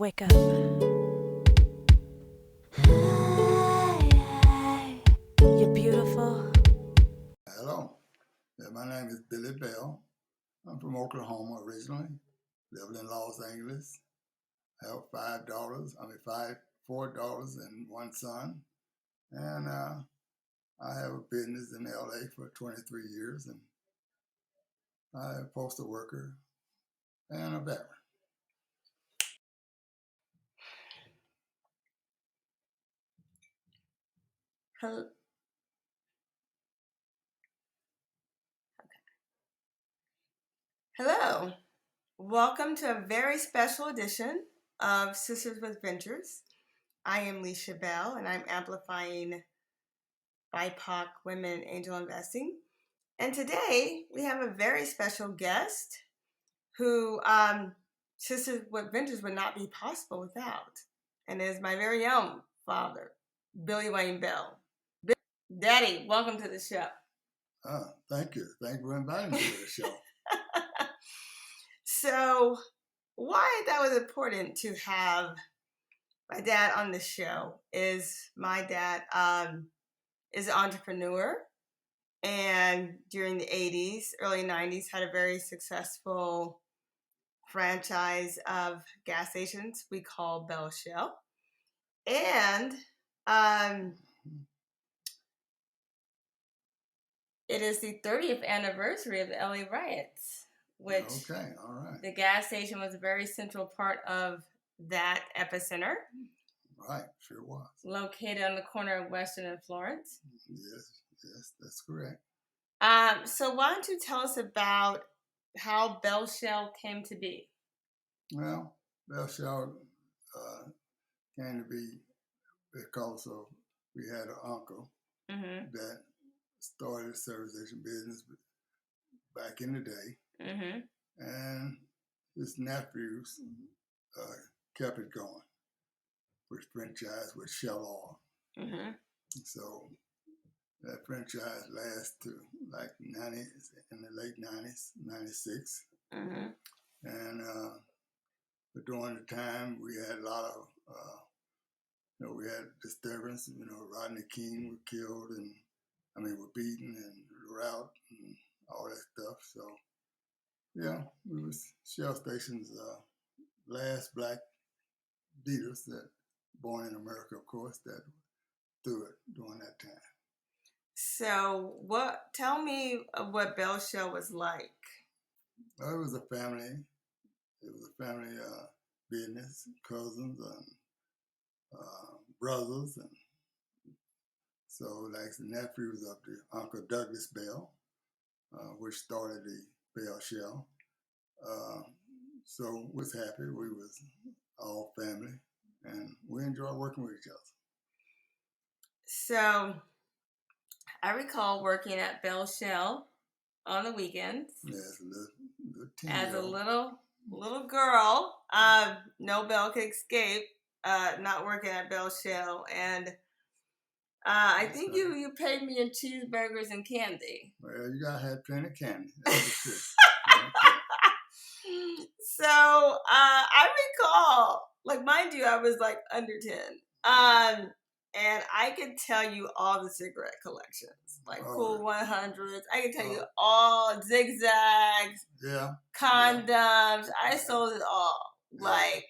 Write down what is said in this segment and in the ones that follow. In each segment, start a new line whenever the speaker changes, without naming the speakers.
Wake up. You're beautiful.
Hello, my name is Billy Bell. I'm from Oklahoma originally, lived in Los Angeles. I have four daughters and one son. And I have a business in LA for 23 years, and I'm a postal worker and a veteran.
Hello. Welcome to a very special edition of Sisters with Ventures. I am Lisha Bell, and I'm amplifying BIPOC women in angel investing. And today we have a very special guest who Sisters with Ventures would not be possible without, and is my very own father, Billy Wayne Bell. Daddy, welcome to the show.
Thank you. Thank you for inviting me to the show.
So, why that was important to have my dad on the show is my dad is an entrepreneur, and during the 80s, early 90s, had a very successful franchise of gas stations we call Bell Shell. And it is the 30th anniversary of the LA Riots, which
all right.
The gas station was a very central part of that epicenter.
Right, sure was.
Located on the corner of Western and Florence.
Yes, that's correct.
So why don't you tell us about how Bell Shell came to be?
Well, Bell Shell came to be because we had an uncle that started a service station business back in the day, and his nephews kept it going with franchise with Shell Oil. So that franchise lasted to like 90s, in the late 90s, 96. And but during the time we had a lot of, we had disturbance. Rodney King was killed and were beaten and route and all that stuff. So yeah, we was Shell Station's last black leaders that born in America, of course, that threw it during that time.
So tell me what Bell Shell was like.
Well, it was a family. It was a family business, cousins and brothers, and so like the nephews of the Uncle Douglas Bell, which started the Bell Shell. So was happy. We was all family, and we enjoyed working with each other.
So I recall working at Bell Shell on the weekends.
Yes,
as a little girl. No Bell could escape not working at Bell Shell, and I think you paid me in cheeseburgers and candy.
Well, you gotta have plenty of candy. That's for sure.
So I recall, like, mind you, I was like under 10. And I could tell you all the cigarette collections, like Cool 100s. I could tell you all zigzags, condoms. I sold it all. Like,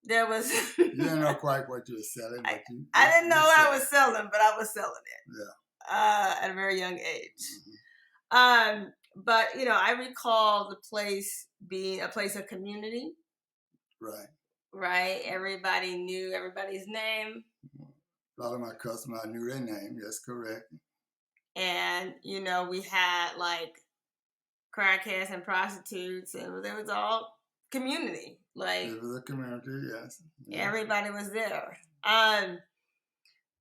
there was.
You didn't know quite what you were selling. But
I didn't know what I was selling, but I was selling it.
Yeah.
At a very young age. But I recall the place being a place of community.
Right.
Right. Everybody knew everybody's name.
A lot of my customers, I knew their name. That's correct.
And, we had like crackheads and prostitutes, and there was all community. Like,
it was a community, yes.
Everybody was there.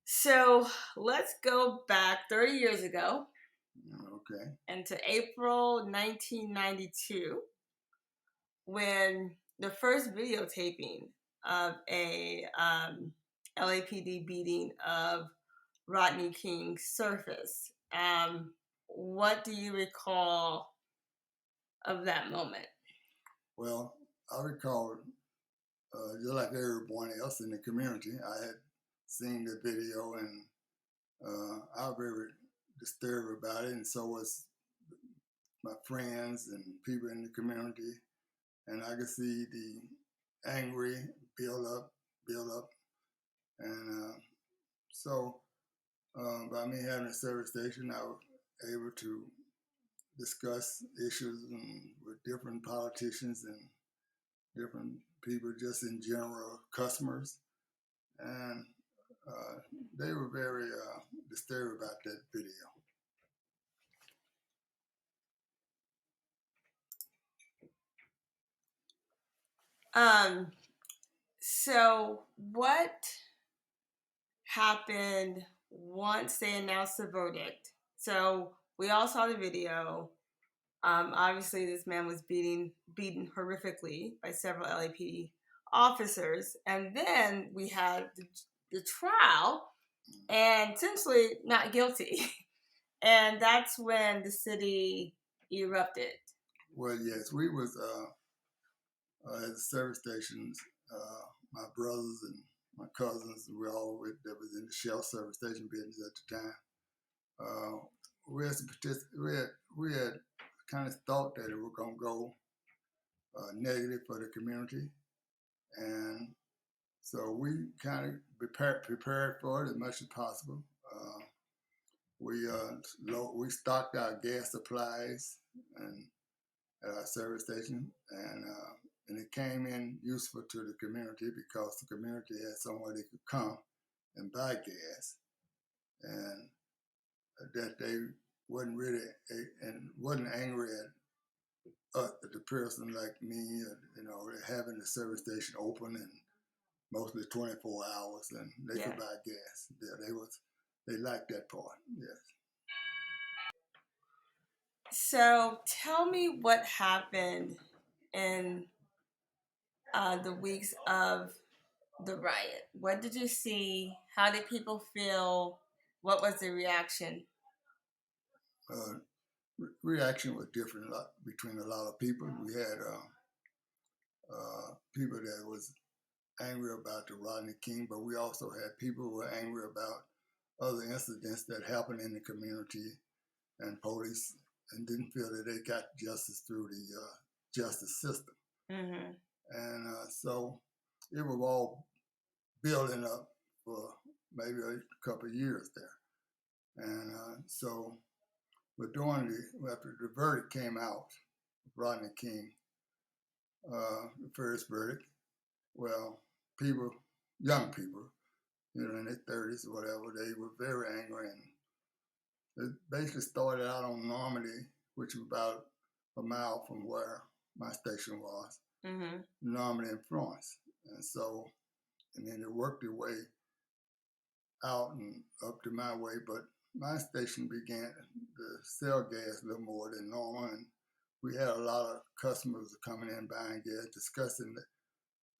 So let's go back 30 years ago.
Okay.
And to April 1992, when the first videotaping of a LAPD beating of Rodney King surfaced. What do you recall of that moment?
Well, I recall just like everyone else in the community, I had seen the video, and I was very disturbed about it, and so was my friends and people in the community. And I could see the angry build up, and so by me having a service station, I was able to discuss issues with different politicians and different people, just in general, customers, and they were very disturbed about that video.
So what happened once they announced the verdict? So we all saw the video. Obviously, this man was beaten horrifically by several LAPD officers, and then we had the trial, and essentially not guilty. And that's when the city erupted.
Well, yes, we was at the service stations. My brothers and my cousins, we all that was in the Shell service station business at the time. We had kind of thought that it was going to go negative for the community, and so we kind of prepared for it as much as possible. We stocked our gas supplies and at our service station, and it came in useful to the community because the community had somewhere they could come and buy gas, and that they wasn't really and wasn't angry at the person like me, having the service station open and mostly 24 hours, and they could buy gas. Yeah, they liked that part. Yes.
So tell me what happened in the weeks of the riot. What did you see? How did people feel? What was the reaction?
Reaction was different between a lot of people. We had people that was angry about the Rodney King, but we also had people who were angry about other incidents that happened in the community, and police and didn't feel that they got justice through the justice system.
Mm-hmm.
And so it was all building up for maybe a couple of years there. And after the verdict came out, Rodney King, the first verdict, well, young people, in their 30s or whatever, they were very angry, and it basically started out on Normandy, which was about a mile from where my station was, Normandy and Florence. And then it worked their way out and up to my way, but my station began to sell gas a little more than normal, and we had a lot of customers coming in buying gas,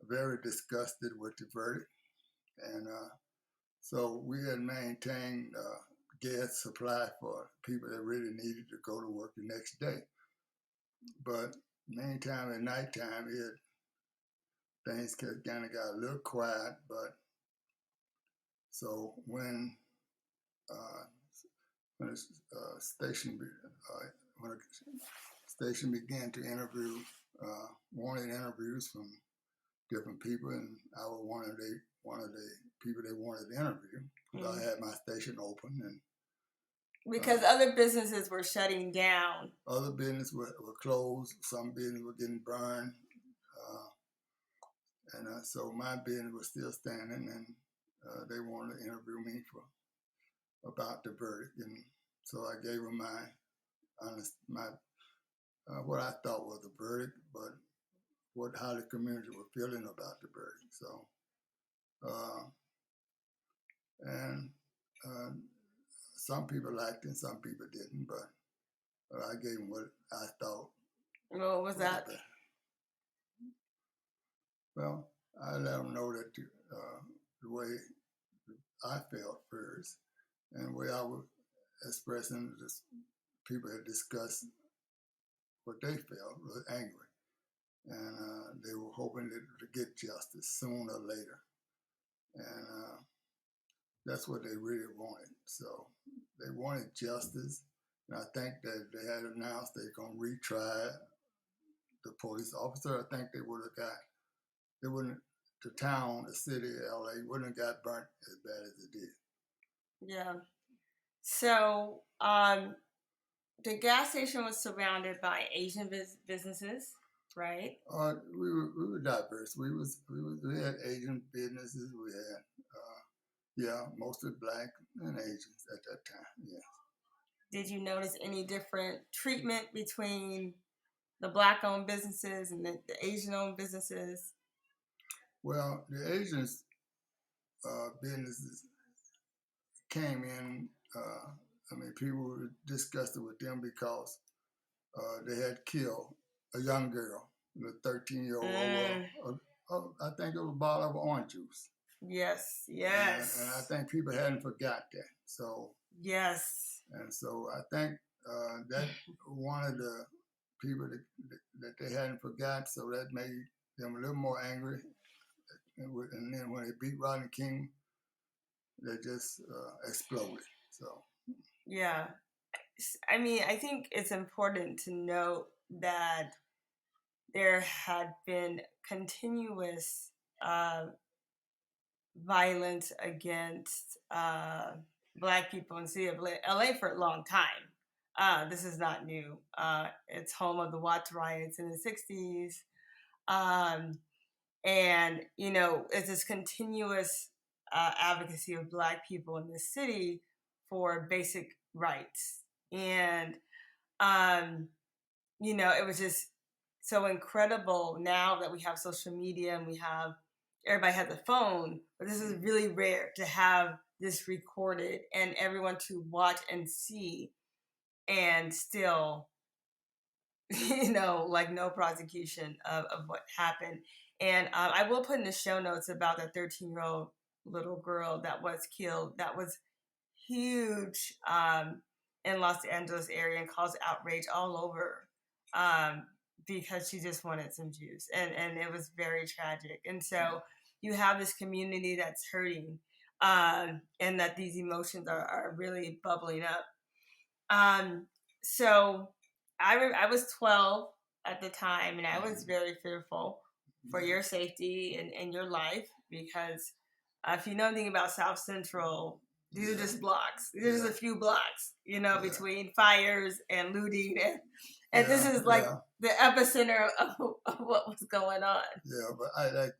very disgusted with the verdict. And so we had maintained gas supply for people that really needed to go to work the next day. But meantime, at nighttime, things kind of got a little quiet. But so when the station began to interview, wanted interviews from different people, and I was one of the people they wanted to interview because I had my station open, and
because other businesses were shutting down.
Other businesses were closed. Some businesses were getting burned, and so my business was still standing, and they wanted to interview me about the verdict, and so I gave them what I thought was the verdict, but how the community was feeling about the verdict. So, and some people liked it, some people didn't, but I gave them what I thought.
What was that?
Well, I let them know that the way I felt first, and the way I was expressing, people had discussed what they felt, was angry. and they were hoping to get justice sooner or later, and that's what they really wanted. So they wanted justice, and I think that if they had announced they're going to retry the police officer, I think they would have got, they wouldn't, the town, the city of LA wouldn't have got burnt as bad as it did.
Yeah. So the gas station was surrounded by Asian businesses, right?
We were diverse. We had Asian businesses. We had mostly black and Asians at that time. Yeah.
Did you notice any different treatment between the black-owned businesses and the Asian-owned businesses?
Well, the Asians businesses came in. I mean, people were disgusted with them because they had killed a young girl, a 13-year-old, I think it was a bottle of orange juice.
Yes,
And I think people hadn't forgot that. So
yes.
And so I think that one of the people that they hadn't forgot, so that made them a little more angry. And then when they beat Rodney King, they just exploded. So
Yeah. I mean, I think it's important to note that there had been continuous violence against Black people in the city of LA for a long time. This is not new. It's home of the Watts riots in the 60s. And, you know, it's this continuous advocacy of Black people in the city for basic rights. And, you know, it was just so incredible now that we have social media and we have everybody has a phone, but this is really rare to have this recorded and everyone to watch and see and still, you know, like no prosecution of what happened. And I will put in the show notes about the 13-year-old little girl that was killed. That was huge in Los Angeles area and caused outrage all over because she just wanted some juice. And it was very tragic. And so you have this community that's hurting and that these emotions are really bubbling up. So I was 12 at the time, and I was very fearful for your safety and your life because if you know anything about South Central, these are just blocks. These are just a few blocks, you know, between fires and looting, and this is like the epicenter of what was going on.
Yeah, I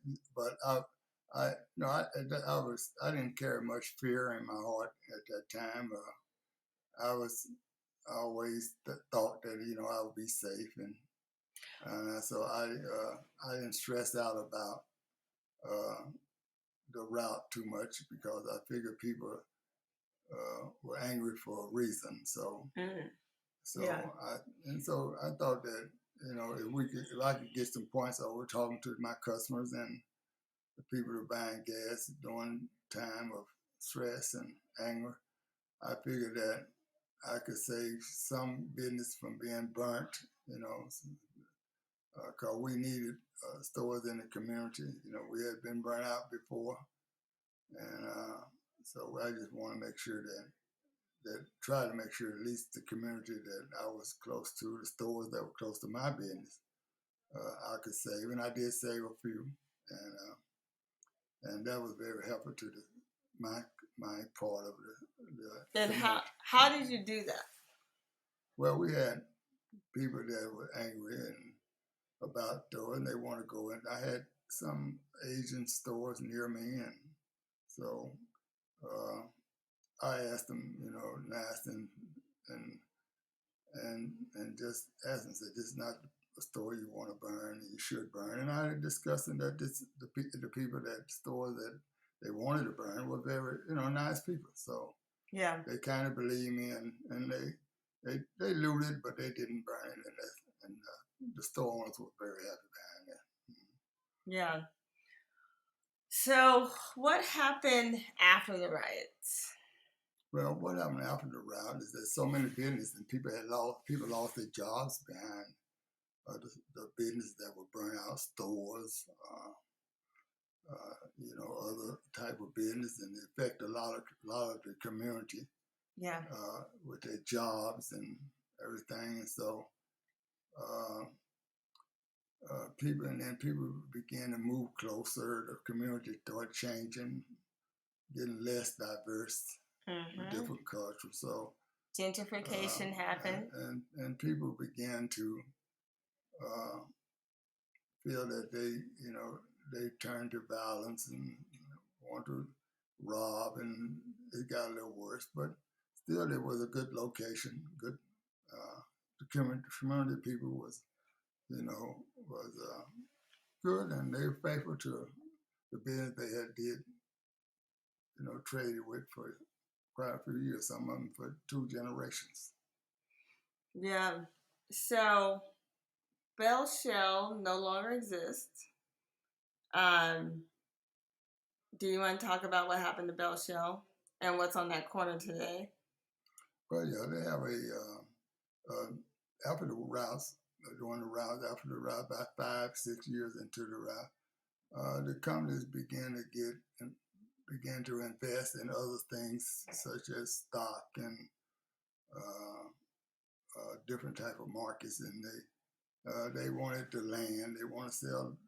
didn't carry much fear in my heart at that time. I was always thought that I would be safe, and so I didn't stress out about the route too much because I figured people were angry for a reason. So I thought that if I could get some points over talking to my customers and the people who are buying gas during time of stress and anger, I figured that I could save some business from being burnt, because we needed stores in the community. We had been burnt out before, and so I just want to make sure try to make sure at least the community that I was close to, the stores that were close to my business, I could save, and I did save a few, and that was very helpful to my part of the
And
community.
how did you do that?
Well, we had people that were angry and about stores, and they want to go in. I had some Asian stores near me, and so I asked them, nice and just asked them, said, "This is not a store you want to burn. You should burn." And I had discussing that the people that stores that they wanted to burn were very nice people. So they kind of believed me, and they looted, but they didn't burn it, and the store owners were very happy behind that.
Yeah. So what happened after the riots?
Well, what happened after the riot is that so many businesses and people lost their jobs behind the business that would burn out stores, other type of business, and affect a lot of the community.
Yeah.
With their jobs and everything, and so people began to move closer. The community started changing, getting less diverse, with different cultures. So
gentrification happened,
and people began to feel that they turned to violence and want to rob, and it got a little worse. But still, it was a good location. Good, the community people was good, and they were faithful to the business they had did. Traded with for quite a few years. Some of them for 2 generations.
Yeah. So Bell Shell no longer exists. Do you want to talk about what happened to Bell Shell and what's on that corner today?
Well, yeah, they have after the routes, during the route, after the route, about 5-6 years into the route, the companies began to invest in other things such as stock and different type of markets, and they wanted the land. They want to sell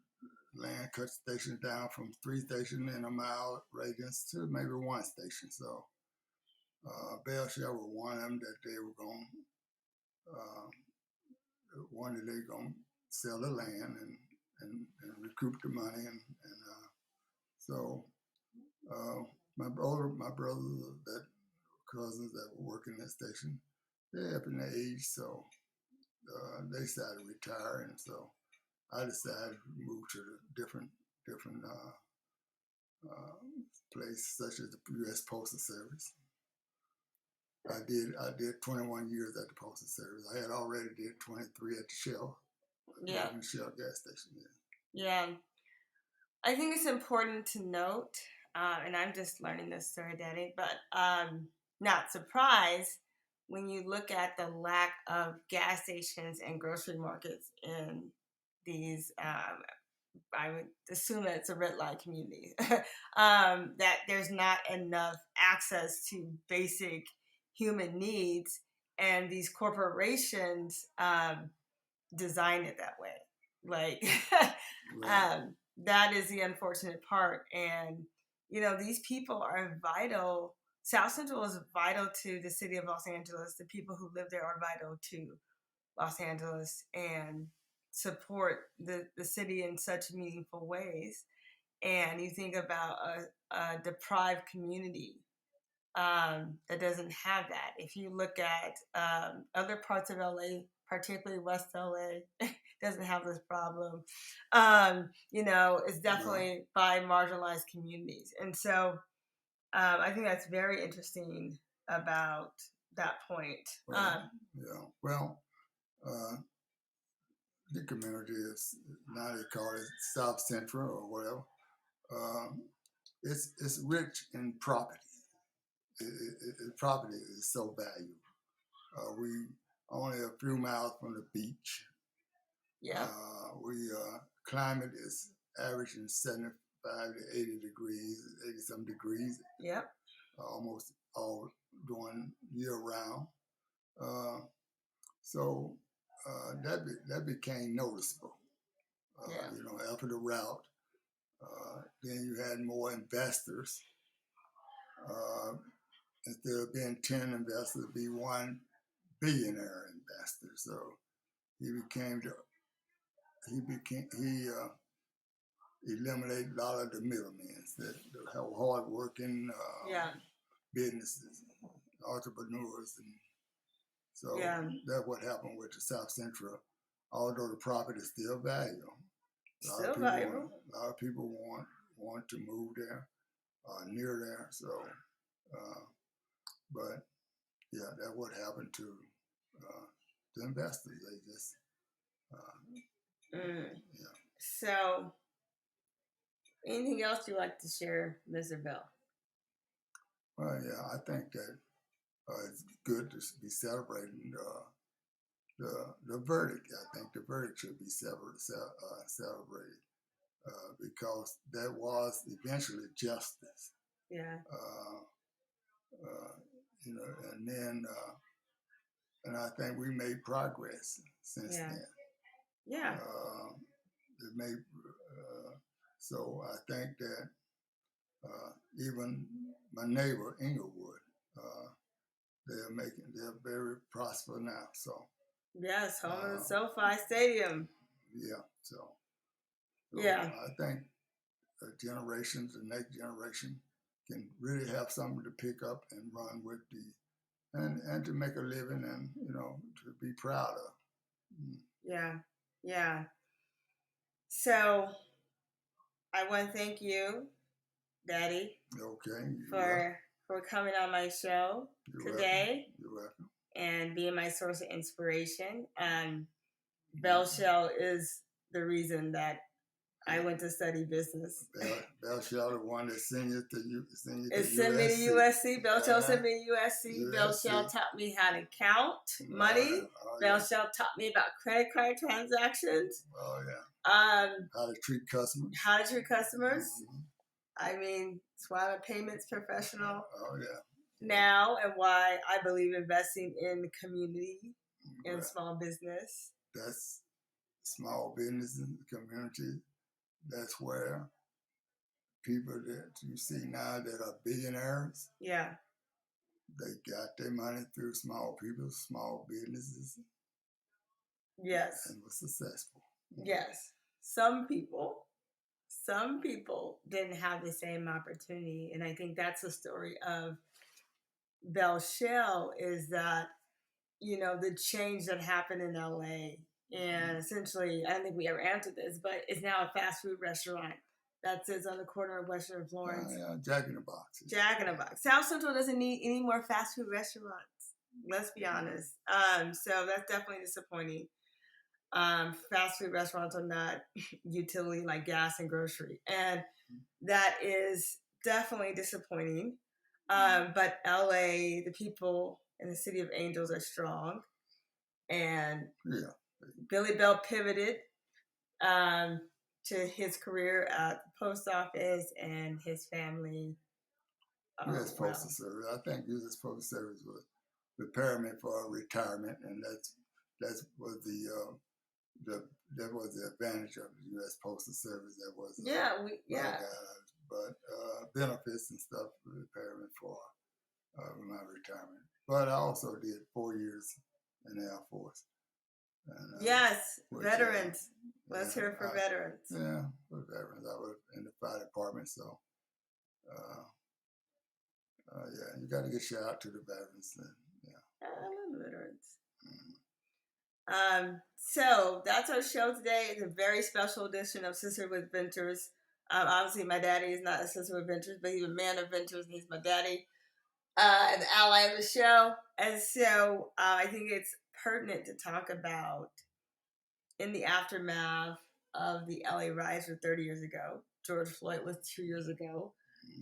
land, cut stations down from 3 stations in a mile radius to maybe 1 station. So Bell Shell was one of them that they were going wanted they going to sell the land and recoup the money, and so my brothers, that cousins that were working that station, they're up in the age, so they decided to retire, and so I decided to move to the different place, such as the U.S. Postal Service. I did 21 years at the Postal Service. I had already did 23 at the Shell.
Yeah.
Shell gas station.
Yeah. I think it's important to note, and I'm just learning this, sorry, Daddy, but not surprised when you look at the lack of gas stations and grocery markets in these, I would assume that it's a red light community, that there's not enough access to basic human needs, and these corporations design it that way. Like,
Right.
that is the unfortunate part. And, these people are vital. South Central is vital to the city of Los Angeles. The people who live there are vital to Los Angeles and support the city in such meaningful ways. And you think about a deprived community that doesn't have that. If you look at other parts of LA, particularly West LA, doesn't have this problem. It's definitely by marginalized communities. And so I think that's very interesting about that point.
Well, the community is, now they call it South Central or whatever. It's rich in property. Property is so valuable. We only a few miles from the beach.
Yeah.
Climate is averaging 75 to 80 degrees, 80 some degrees.
Yep.
Almost all during year round. So that became noticeable. After the route, then you had more investors. Instead of being 10 investors, be 1 billionaire investor. So he eliminated a lot of the middlemen that have hard-working businesses, entrepreneurs, and so that's what happened with the South Central. Although the property is still valuable, a lot of people want to move there, near there. So, but yeah, that's what happened to the investors. They just
So, anything else you'd like to share, Mr. Bell?
Well, yeah, I think that it's good to be celebrating the verdict. I think the verdict should be celebrated because that was eventually justice.
Yeah.
You know, and then and I think we made progress since then.
Yeah.
It made so I think that even my neighbor Inglewood, they're very prosperous now. So
yes, home of the SoFi Stadium.
Yeah, so
yeah,
I think the next generation, can really have something to pick up and run with and to make a living and to be proud of.
Yeah. So I want to thank you, Daddy.
Okay.
For coming on my show today.
You're welcome.
And being my source of inspiration. Bell Shell is the reason that I went to study business.
Bell Shell, the one that sent you to
sent me to USC. Bell Shell sent me to USC. Bell Shell taught me how to count money. Bell Shell taught me about credit card transactions.
Oh yeah. How to treat customers.
Mm-hmm. I mean, that's why I'm a payments professional.
Oh yeah.
Now, and why I believe investing in the community and small business.
That's small business in the community. That's where people that you see now that are billionaires.
Yeah.
They got their money through small people, small businesses.
Yes.
And were successful.
Yes. Some people didn't have the same opportunity. And I think that's the story of Bell Shell is that, the change that happened in LA. And essentially, I don't think we ever answered this, but it's now a fast food restaurant that sits on the corner of Western Florence.
Yeah, Jack in the Box.
Jack in the Box. South Central doesn't need any more fast food restaurants. Let's be honest. So that's definitely disappointing. Fast food restaurants are not utility like gas and grocery. And that is definitely disappointing. But LA, the people in the City of Angels are strong. And Billy Bell pivoted to his career at the post office and his family.
U.S. Postal Service. I think U.S. Postal Service was preparing me for retirement, and that was the advantage of the U.S. Postal Service. That was but benefits and stuff prepared me for my retirement. But I also did 4 years in the Air Force. And,
yes, veterans. Let's hear it for veterans.
Yeah, for veterans. I was in the fire department, so yeah, you got to get shout out to the veterans.
I love veterans. So that's our show today. It's a very special edition of Sister with Ventures. Obviously, my daddy is not a sister with ventures, but he's a man of ventures, and he's my daddy, an ally of the show. And so I think it's pertinent to talk about, in the aftermath of the LA riots 30 years ago, George Floyd was 2 years ago,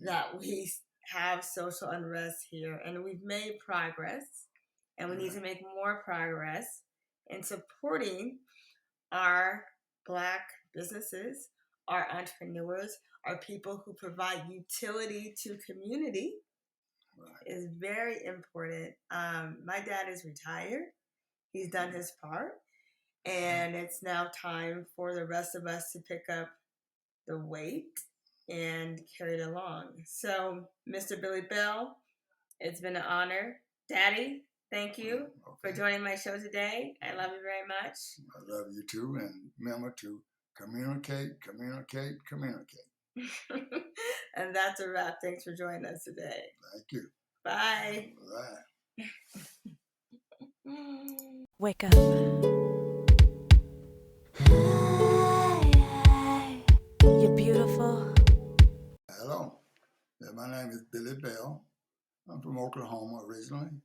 that we have social unrest here, and we've made progress, and we need to make more progress in supporting our Black businesses, our entrepreneurs, our people who provide utility to community is very important. My dad is retired. He's done his part. And it's now time for the rest of us to pick up the weight and carry it along. So, Mr. Billy Bell, it's been an honor. Daddy, thank you for joining my show today. I love you very much.
I love you too. And remember to communicate.
And that's a wrap. Thanks for joining us today.
Thank you.
Bye.
Bye.
Wake up. You're beautiful.
Hello. My name is Billy Bell. I'm from Oklahoma originally.